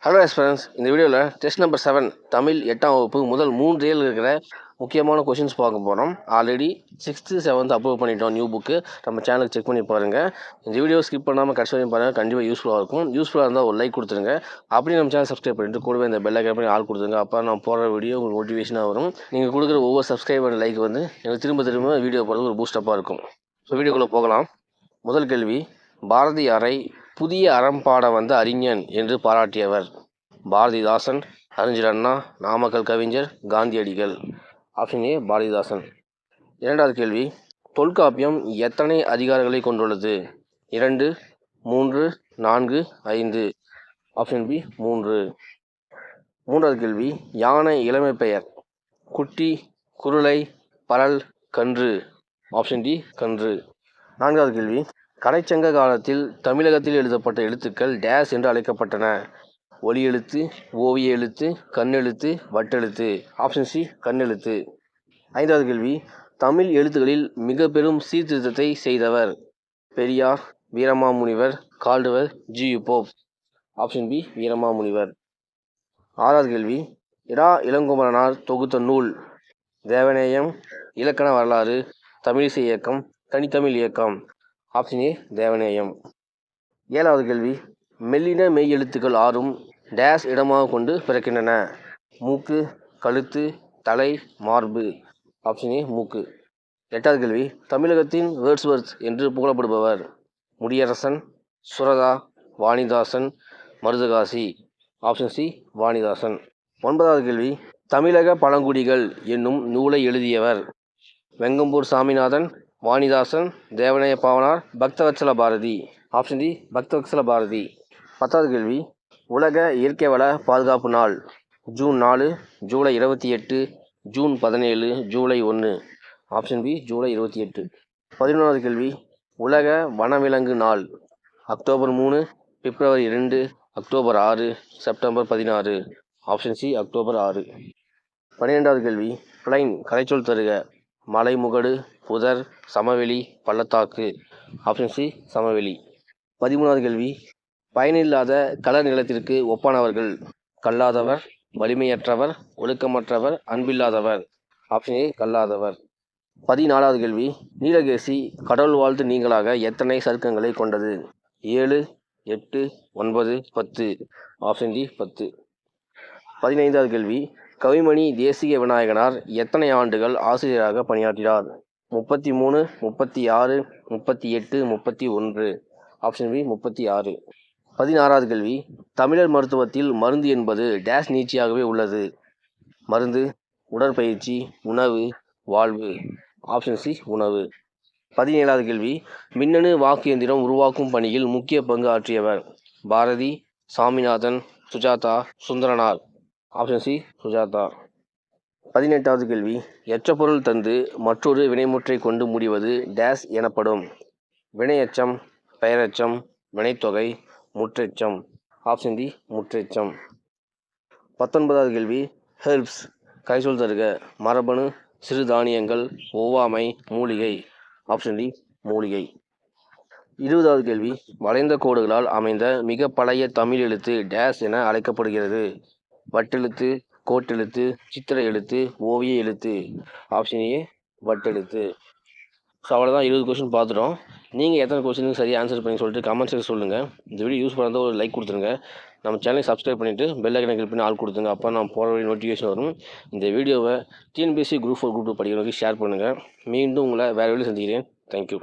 Hello friends, இந்த வீடியோவில் test number 7 Tamil 8ஆம் வகுப்பு முதல் 3 இயல் இருக்கிற முக்கியமான கொஷின்ஸ் பார்க்க போகிறோம். ஆல்ரெடி 6th 7th அப்லோட் பண்ணிட்டோம் நியூ புக்கு. நம்ம சேனலுக்கு செக் பண்ணி பாருங்கள். இந்த வீடியோ ஸ்கிப் பண்ணாமல் கடைசி வரையும் பாருங்கள், கண்டிப்பாக யூஸ்ஃபுல்லாக இருக்கும். யூஸ்ஃபுல்லாக இருந்தால் ஒரு லைக் கொடுத்துருங்க. அப்படி நம்ம சேனல் சப்ஸ்கிரைப் பண்ணிட்டு கூடவே இந்த பெல் ஐக்கான் பண்ணி ஆள் கொடுத்துருங்க. அப்போ நான் போடுற வீடியோ உங்களுக்கு மோட்டிவேஷனாக வரும். நீங்கள் கொடுக்குற ஒவ்வொரு சப்ஸ்கிரைபர் லைக் வந்து எனக்கு திரும்ப வீடியோ போடுறது ஒரு பூஸ்டப்பாக இருக்கும். ஸோ வீடியோக்குள்ளே போகலாம். முதல் கேள்வி, பாரதியாரை புதிய அறம்பாட வந்த அறிஞன் என்று பாராட்டியவர்? பாரதிதாசன், அறிஞர் அண்ணா, நாமக்கல் கவிஞர், காந்தியடிகள். Option A Bharathidasan. இரண்டாவது கேள்வி, தொல்காப்பியம் எத்தனை அதிகாரங்களை கொண்டுள்ளது? 2, 3, 4, 5. Option B 3. மூன்றாவது கேள்வி, யானை இளமை பெயர்? குட்டி, குருளை, பரல், கன்று. ஆப்ஷன் டி கன்று. நான்காவது கேள்வி, கடைச்சங்க காலத்தில் தமிழகத்தில் எழுதப்பட்ட எழுத்துக்கள் டேஸ் என்று அழைக்கப்பட்டன? ஒலி எழுத்து, ஓவிய எழுத்து, கண்ணெழுத்து, வட்டெழுத்து. Option C கண்ணெழுத்து. ஐந்தாவது கேள்வி, தமிழ் எழுத்துக்களில் மிக பெரும் சீர்திருத்தத்தை செய்தவர்? Periyar, Veeramamunivar, Caldwell, G U. Pope. Option B Veeramamunivar. ஆறாவது கேள்வி, இரா இளங்குமரனார் தொகுத்த நூல்? தேவநேயம், இலக்கண வரலாறு, தமிழிசை இயக்கம், தனித்தமிழ் இயக்கம். Option A Devaneyam. ஏழாவது கேள்வி, மெல்லின மெய் எழுத்துக்கள் 6ம் டேஸ் இடமாக கொண்டு பிறக்கின்றன? மூக்கு, கழுத்து, தலை, மார்பு. ஆப்ஷன் ஏ மூக்கு. எட்டாவது கேள்வி, தமிழகத்தின் வேர்ட்ஸ்வொர்த் என்று புகழப்படுபவர்? முடியரசன், சுரதா, வாணிதாசன், மருதகாசி. Option C Vanidasan. ஒன்பதாவது கேள்வி, தமிழக பழங்குடிகள் என்னும் நூலை எழுதியவர்? வெங்கம்பூர் சாமிநாதன், வாணிதாசன், தேவநேய பாவனார், பக்தவத்சல பாரதி. Option D Bhakthavatsala Bharathi. பத்தாவது கேள்வி, உலக இயற்கை வள பாதுகாப்பு நாள்? June 4, July 28, June 17, July 1. Option B July 28. 11வது கேள்வி, உலக வனவிலங்கு நாள்? October 3, February 2, October 6, September 16. Option C October 6. 12வது கேள்வி, பிளைன் கரைச்சொல் தருக. மலைமுகடு, புதர், சமவெளி, பள்ளத்தாக்கு. ஆப்ஷன் சி சமவெளி. 13வது கேள்வி, பயனில்லாத களர் நிலத்திற்கு ஒப்பானவர்கள்? கல்லாதவர், வலிமையற்றவர், ஒழுக்கமற்றவர், அன்பில்லாதவர். Option A கல்லாதவர். 14வது கேள்வி, நீலகேசி கடவுள் வாழ்த்து நீங்களாக எத்தனை சருக்கங்களை கொண்டது? 7, 8, 9, 10. Option D 10. 15வது கேள்வி, கவிமணி தேசிக விநாயகனார் எத்தனை ஆண்டுகள் ஆசிரியராக பணியாற்றினார்? 33, 36, 38, 31. Option B 36. 16வது கேள்வி, தமிழர் மருத்துவத்தில் மருந்து என்பது டேஸ் நீட்சியாகவே உள்ளது? மருந்து, உடற்பயிற்சி, உணவு, வாழ்வு. ஆப்ஷன் சி உணவு. 17வது கேள்வி, மின்னணு வாக்கு இயந்திரம் உருவாக்கும் பணியில் முக்கிய பங்கு ஆற்றியவர்? பாரதி, சாமிநாதன், சுஜாதா, சுந்தரனார். Option C Sujatha. 18வது கேள்வி, எச்ச பொருள் தந்து மற்றொரு வினைமுற்றை கொண்டு முடிவது டேஸ் எனப்படும்? வினையெச்சம், பெயரெச்சம், வினைத்தொகை, முற்றெச்சம். Option D முற்றெச்சம். 19வது கேள்வி, ஹெர்ப்ஸ் கரைச்சொல் தருக. மரபணு, சிறுதானியங்கள், ஒவ்வாமை, மூலிகை. ஆப்ஷன் டி மூலிகை. 20வது கேள்வி, வளைந்த கோடுகளால் அமைந்த மிக பழைய தமிழ் எழுத்து டேஸ் என அழைக்கப்படுகிறது? வட்டெழுத்து, கோட்டெழுத்து, சித்திர எழுத்து, ஓவிய எழுத்து. Option A வட்டெழுத்து. ஸோ அவ்வளோதான், 20 கொஸ்டின் பார்த்துட்டோம். நீங்கள் எத்தனை கொஸ்டினுக்கு சரியாக ஆன்சர் பண்ணி சொல்லிட்டு கமெண்ட் செக்ஷன் சொல்லுங்கள். இந்த வீடியோ யூஸ் பண்ணால் ஒரு லைக் கொடுத்துருங்க. நம்ம சேனலை சப்ஸ்கிரைப் பண்ணிவிட்டு பெல் ஐக்கனை கிளிக் பண்ணி ஆள் கொடுத்துங்க. அப்போ நான் போகிற நோட்டிஃபிகேஷன் வரும். இந்த வீடியோவை டிஎன்பிஎஸ்சி குரூப் 4 குரூப் படிக்கிறவங்களுக்கு ஷேர் பண்ணுங்கள். மீண்டும் உங்களை வேறு வீடியோ சந்திக்கிறேன். தேங்க்யூ.